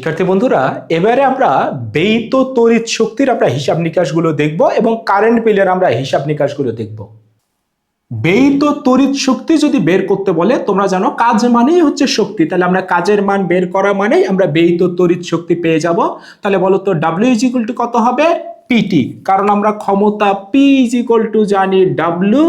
শিক্ষার্থী বন্ধুরা, এবারে আমরা ব্যয়িত তড়িৎ শক্তির আমরা হিসাব নিকাশগুলো দেখব এবং কারেন্ট বিলের আমরা হিসাব নিকাশগুলো দেখব। ব্যয়িত তড়িৎ শক্তি যদি বের করতে বলে, তোমরা জানো কাজ মানেই হচ্ছে শক্তি, তাহলে আমরা কাজের মান বের করা মানেই আমরা ব্যয়িত তড়িৎ শক্তি পেয়ে যাব। তাহলে বলো তো W = কত হবে? PT, কারণ আমরা ক্ষমতা P জানি W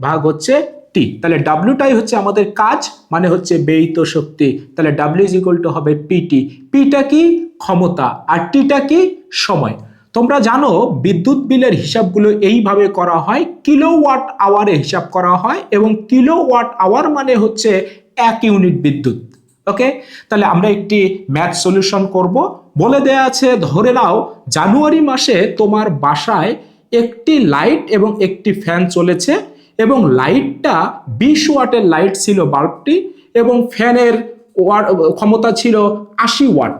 ভাগ হচ্ছে T, তাহলে Wটাই হচ্ছে আমাদের কাজ, মানে হচ্ছে ব্যয়িত শক্তি। তাহলে W = হবে PT। Pটা কি? ক্ষমতা, আর Tটা কি? সময়। তোমরা জানো বিদ্যুৎ বিলের হিসাবগুলো এইভাবে করা হয়, কিলোওয়াট আওয়ারে হিসাব করা হয়, এবং কিলোওয়াট আওয়ার মানে হচ্ছে 1 ইউনিট বিদ্যুৎ। ওকে, তাহলে আমরা একটি ম্যাথ সলিউশন করব। বলে দেয়া আছে, ধরে নাও জানুয়ারি মাসে তোমার বাসায় একটি লাইট এবং একটি ফ্যান চলেছে, এবং লাইটটা 20 ওয়াটের লাইট ছিল বাল্বটি, এবং ফ্যানের ক্ষমতা ছিল 80 ওয়াট।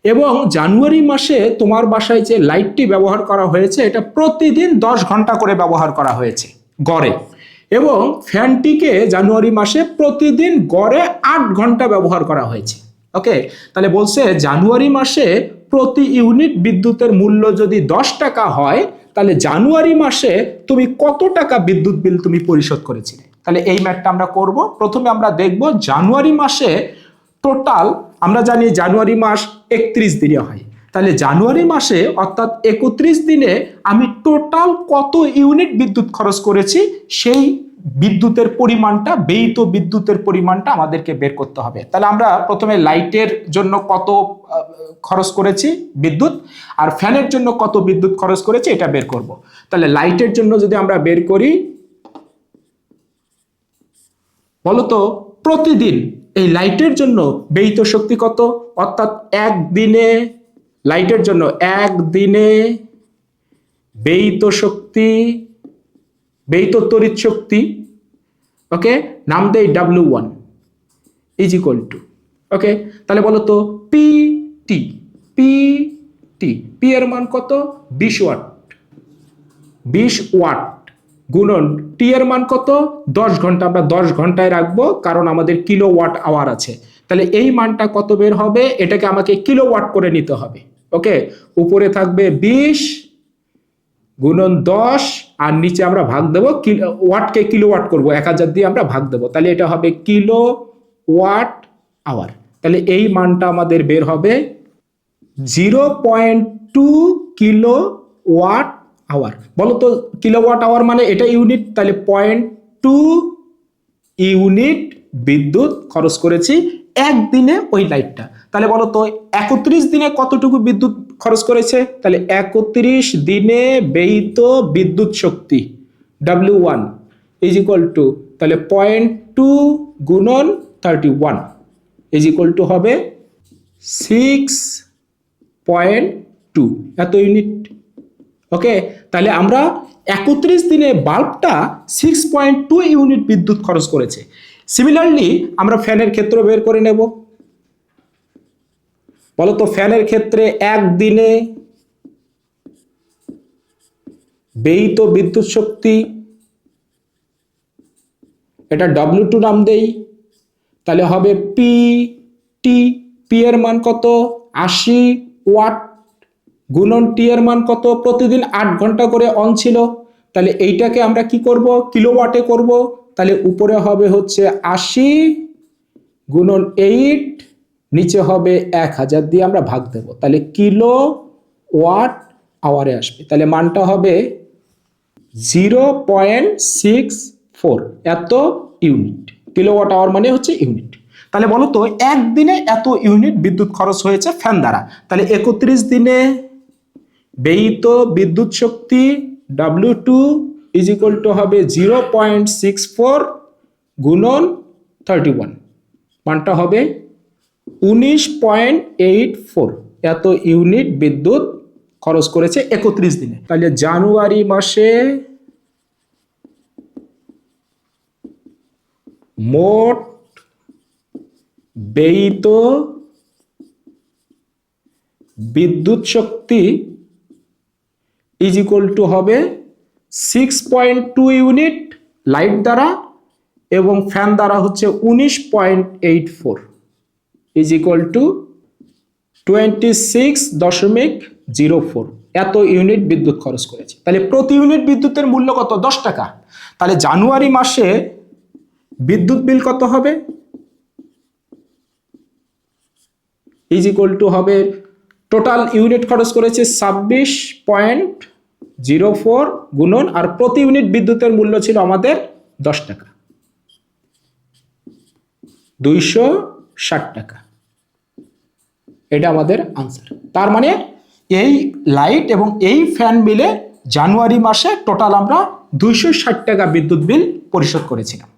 এবং জানুয়ারি মাসে তোমার বাসায় যে লাইটটি ব্যবহার করা হয়েছে এটা প্রতিদিন 10 ঘন্টা করে ব্যবহার করা হয়েছে গড়ে, এবং ফ্যানটিকে জানুয়ারি মাসে প্রতিদিন গড়ে 8 ঘন্টা ব্যবহার করা হয়েছে। ওকে, তাহলে বলছে জানুয়ারি মাসে প্রতি ইউনিট বিদ্যুতের মূল্য যদি 10 টাকা হয়, তাহলে জানুয়ারি মাসে তুমি কত টাকা বিদ্যুৎ বিল তুমি পরিশোধ করেছিলে? তাহলে এই ম্যাথটা আমরা করব। প্রথমে আমরা দেখব জানুয়ারি মাসে টোটাল, আমরা জানি জানুয়ারি মাস 31 দিনে হয়, তাহলে জানুয়ারি মাসে অর্থাৎ 31 দিনে আমি টোটাল কত ইউনিট বিদ্যুৎ খরচ করেছি, সেই বিদ্যুতের পরিমাণটা, ব্যয়িত বিদ্যুতের পরিমাণটা আমাদেরকে বের করতে হবে। তাহলে আমরা প্রথমে লাইটের জন্য কত খরচ করেছি বিদ্যুৎ, আর ফ্যানের জন্য কত বিদ্যুৎ খরচ করেছি এটা বের করব। তাহলে লাইটের জন্য যদি আমরা বের করি, বলতো প্রতিদিন এই লাইটের জন্য ব্যয়িত শক্তি কত, অর্থাৎ একদিনে লাইটের জন্য একদিনে ব্যয়িত শক্তি, ব্যয়িত তড়িৎ শক্তি, ওকে, নাম দেই W1 = ওকে, তাহলে বলো তো PT, P এর মান কত? 20 ওয়াট, 20 ওয়াট গুণন T এর মান কত? 10 ঘন্টা, আমরা 10 ঘন্টায় রাখবো কারণ আমাদের কিলোওয়াট আওয়ার আছে। তাহলে এই মানটা কত বের হবে? এটাকে আমাকে কিলোওয়াট করে নিতে হবে। ওকে, উপরে থাকবে 20 গুণন 10, আর নিচে আমরা ভাগ দেবো, ওয়াটকে কিলোওয়াট করব, 1000 দিয়ে আমরা ভাগ দেবো, তাহলে এটা হবে কিলোওয়াট আওয়ার। তাহলে এই মানটা আমাদের বের হবে 0.2 কিলোওয়াট আওয়ার। বলো তো কিলোওয়াট আওয়ার মানে এটা ইউনিট, তাহলে 0.2 ইউনিট বিদ্যুৎ খরচ করেছি একদিনে ওই লাইটটা। তাহলে বলো তো 31 দিনে কতটুকু বিদ্যুৎ খরচ করেছে? তাহলে 31 দিনে ব্যয়িত বিদ্যুৎ শক্তি W1 = তাহলে 0.2 গুণন 31 হবে 6.2 এত ইউনিট। ওকে, তাহলে আমরা 31 দিনে বাল্বটা 6.2 ইউনিট বিদ্যুৎ খরচ করেছে। সিমিলারলি আমরা ফ্যানের ক্ষেত্র বের করে নেব। বলতো ফ্যানের ক্ষেত্রে একদিনে ব্যয়িত বিদ্যুৎ শক্তি, এটা W2 নাম দেই, তাহলে হবে PT, P এর মান কত? 80 ওয়াট গুণন T এর মান কত? প্রতিদিন 8 ঘন্টা করে অন ছিল, তাহলে এইটাকে আমরা কি করব? কিলোওয়াটে করব। তাহলে উপরে হবে হচ্ছে 80 গুণন 8, নিচে হবে 1000 দিয়ে আমরা ভাগ দেব, তাহলে কিলোওয়াট আওয়ারে আসবে। তাহলে মানটা হবে 0.64 এত ইউনিট। কিলোওয়াট আওয়ার মানে হচ্ছে ইউনিট। তাহলে বলো তো একদিনে এত ইউনিট বিদ্যুৎ খরচ হয়েছে ফ্যান দ্বারা। তাহলে 31 দিনে ব্যয়িত বিদ্যুৎ শক্তি W2 = হবে 0.64 গুণন 31, মানটা হবে 19.84 এত ইউনিট বিদ্যুৎ খরচ করেছে 31 দিনে। তাহলে জানুয়ারি মাসে মোট ব্যয়িত বিদ্যুৎ শক্তি = হবে 6.2 ইউনিট লাইট দ্বারা, এবং ফ্যান দ্বারা হচ্ছে 19.84 = 26.04 এত ইউনিট বিদ্যুৎ খরচ করেছে। তাহলে প্রতি ইউনিট বিদ্যুতের মূল্য কত? 10 টাকা। তাহলে জানুয়ারি মাসে বিদ্যুৎ বিল কত হবে? ইজ ইকুয়াল টু হবে টোটাল ইউনিট খরচ করেছে 26.04 গুণন, আর প্রতি ইউনিট বিদ্যুতের মূল্য ছিল আমাদের 10 টাকা, 260 টাকা। এটা আমাদের আনসার। তার মানে এই লাইট এবং এই ফ্যান মিলে জানুয়ারি মাসে টোটাল আমরা 260 টাকা বিদ্যুৎ বিল পরিশোধ করেছিলাম।